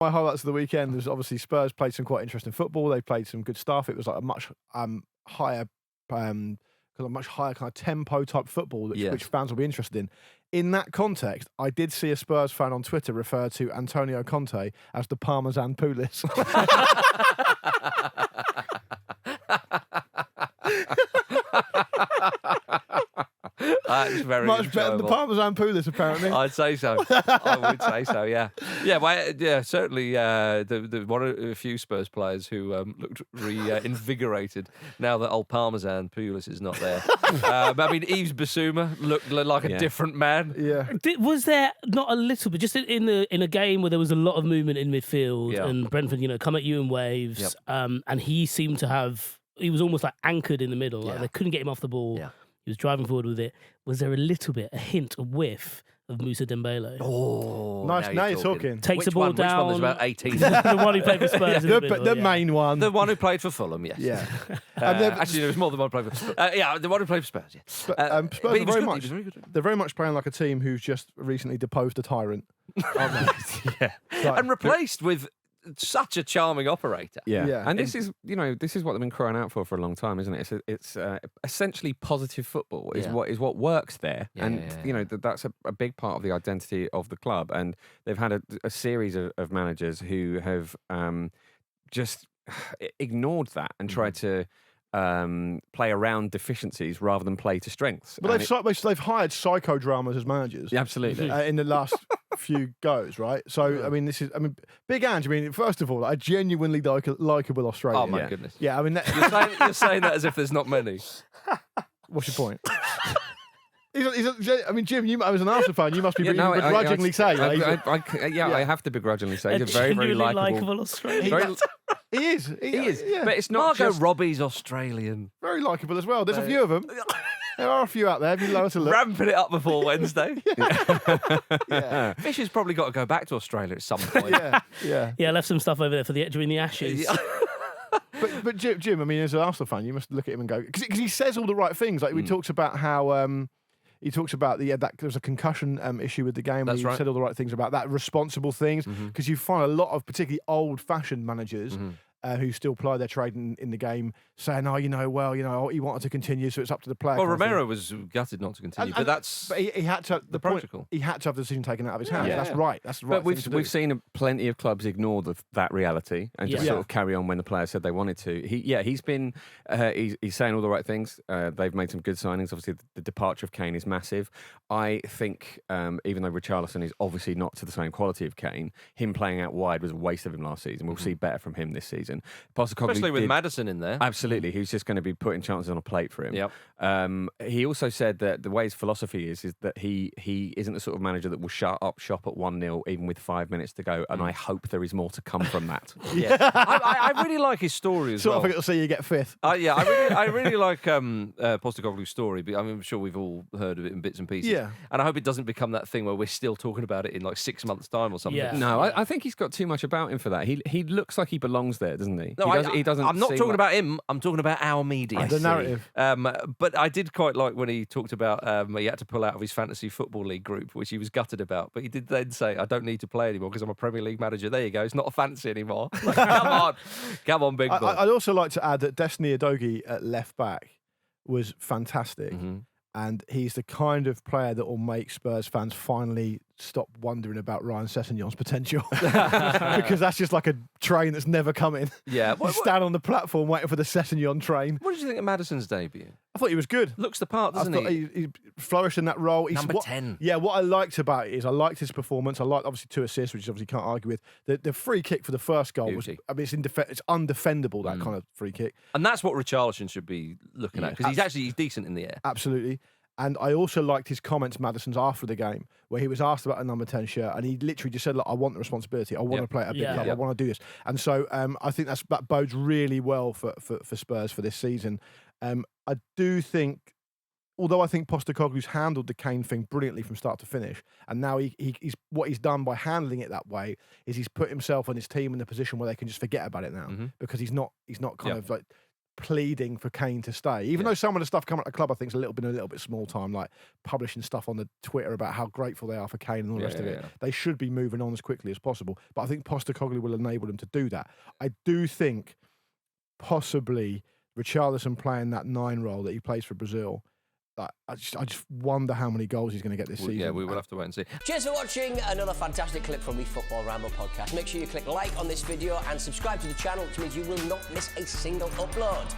My highlights of the weekend was obviously Spurs played some quite interesting football. They played some good stuff. It was like a much higher kind of tempo type football, which fans will be interested in. In that context, I did see a Spurs fan on Twitter refer to Antonio Conte as the Parmesan Pulis. That's very much better than the Parmesan Pulis, apparently. I'd say so. I would say so. Yeah. Well, certainly. The one of a few Spurs players who looked reinvigorated now that old Parmesan Pulis is not there. I mean, Yves Bissouma looked like a different man. Yeah. Was there not a little bit just in a game where there was a lot of movement in midfield and Brentford, come at you in waves, and he seemed to have. He was almost like anchored in the middle. Like they couldn't get him off the ball. Yeah. He was driving forward with it. Was there a little bit, a hint, a whiff of Moussa Dembele? Oh, nice. Now you're talking. Takes the ball down. Which one was about 18? The one who played for Spurs. The main one. The one who played for Fulham, yes. Yeah. Actually, there was more than one who played for Spurs. The one who played for Spurs, yeah. Spurs are they're very much playing like a team who's just recently deposed a tyrant. Yeah. And replaced with such a charming operator. Yeah. And this is what they've been crying out for a long time, isn't it? It's essentially positive football is what works there, that's a big part of the identity of the club. And they've had a series of managers who have just ignored that and tried to play around deficiencies rather than play to strengths. But they've hired psychodramas as managers. Yeah, absolutely. In the last few goes, right? So, Big Ange, first of all, a genuinely likeable Australian. Oh, my goodness. Yeah, You're saying that as if there's not many. What's your point? Jim, you as an Arsenal fan, you must be begrudgingly say. I have to begrudgingly say he's a very, very likeable Australian. He is. Yeah. But it's not Margot Robbie's Australian. Very likeable as well. There's a few of them. There are a few out there. If you lower to look. Ramping it up before Wednesday. Fish has probably got to go back to Australia at some point. Yeah, left some stuff over there during the Ashes. But Jim, as an Arsenal fan, you must look at him and go, because he says all the right things. Like he talks about how he talks about that there was a concussion issue with the game. That's right. Said all the right things about that, responsible things, because you find a lot of particularly old-fashioned managers. Who still ply their trade in the game, saying, he wanted to continue, so it's up to the player. Well, Romero was gutted not to continue, but he had to the protocol. He had to have the decision taken out of his hands. Yeah. That's right. That's the right. But we've seen plenty of clubs ignore that reality and just sort of carry on when the player said they wanted to. He's been he's saying all the right things. They've made some good signings. Obviously, the departure of Kane is massive. I think even though Richarlison is obviously not to the same quality of Kane, him playing out wide was a waste of him last season. We'll see better from him this season. Postecoglou especially with Maddison in there. Absolutely, he's just going to be putting chances on a plate for him. Yep. He also said that the way his philosophy is that he isn't the sort of manager that will shut up shop at 1-0 even with 5 minutes to go, and I hope there is more to come from that. I really like his story as well. I think it'll see you get fifth. I really like Postecoglou's story, but I'm sure we've all heard of it in bits and pieces. Yeah. And I hope it doesn't become that thing where we're still talking about it in like 6 months' time or something. Yeah. No, I think he's got too much about him for that. He looks like he belongs there, doesn't he? No, he doesn't. I'm not talking about him. I'm talking about our media. The narrative. But I did quite like when he talked about he had to pull out of his fantasy football league group, which he was gutted about. But he did then say, "I don't need to play anymore because I'm a Premier League manager." There you go. It's not a fantasy anymore. Come on, big boy. I'd also like to add that Destiny Udogie at left back was fantastic. And he's the kind of player that will make Spurs fans finally stop wondering about Ryan Sessegnon's potential. Because that's just like a train that's never coming. Yeah. You stand on the platform waiting for the Sessegnon train. What did you think of Maddison's debut? I thought he was good. Looks the part, doesn't he? He flourished in that role. Number 10. Yeah, what I liked about it is I liked his performance. I liked, obviously, 2 assists, which obviously can't argue with. The free kick for the first goal was, it's undefendable, that kind of free kick. And that's what Richarlison should be looking at, because he's decent in the air. Absolutely. And I also liked his comments, Maddison's, after the game, where he was asked about a number 10 shirt, and he literally just said, "Look, I want the responsibility. I want to play at a big club. I want to do this." And so I think that bodes really well for Spurs for this season. I do think, although I think Postecoglou's handled the Kane thing brilliantly from start to finish, and now he's what he's done by handling it that way is he's put himself and his team in a position where they can just forget about it now, because he's not kind of like pleading for Kane to stay. Even though some of the stuff coming at the club I think is a little bit small time, like publishing stuff on the Twitter about how grateful they are for Kane and all the rest of it. They should be moving on as quickly as possible. But I think Postecoglou will enable them to do that. I do think possibly Richarlison playing that 9 role that he plays for Brazil. I just wonder how many goals he's going to get this season. Yeah, we will have to wait and see. Cheers for watching another fantastic clip from the Football Ramble podcast. Make sure you click like on this video and subscribe to the channel, which means you will not miss a single upload.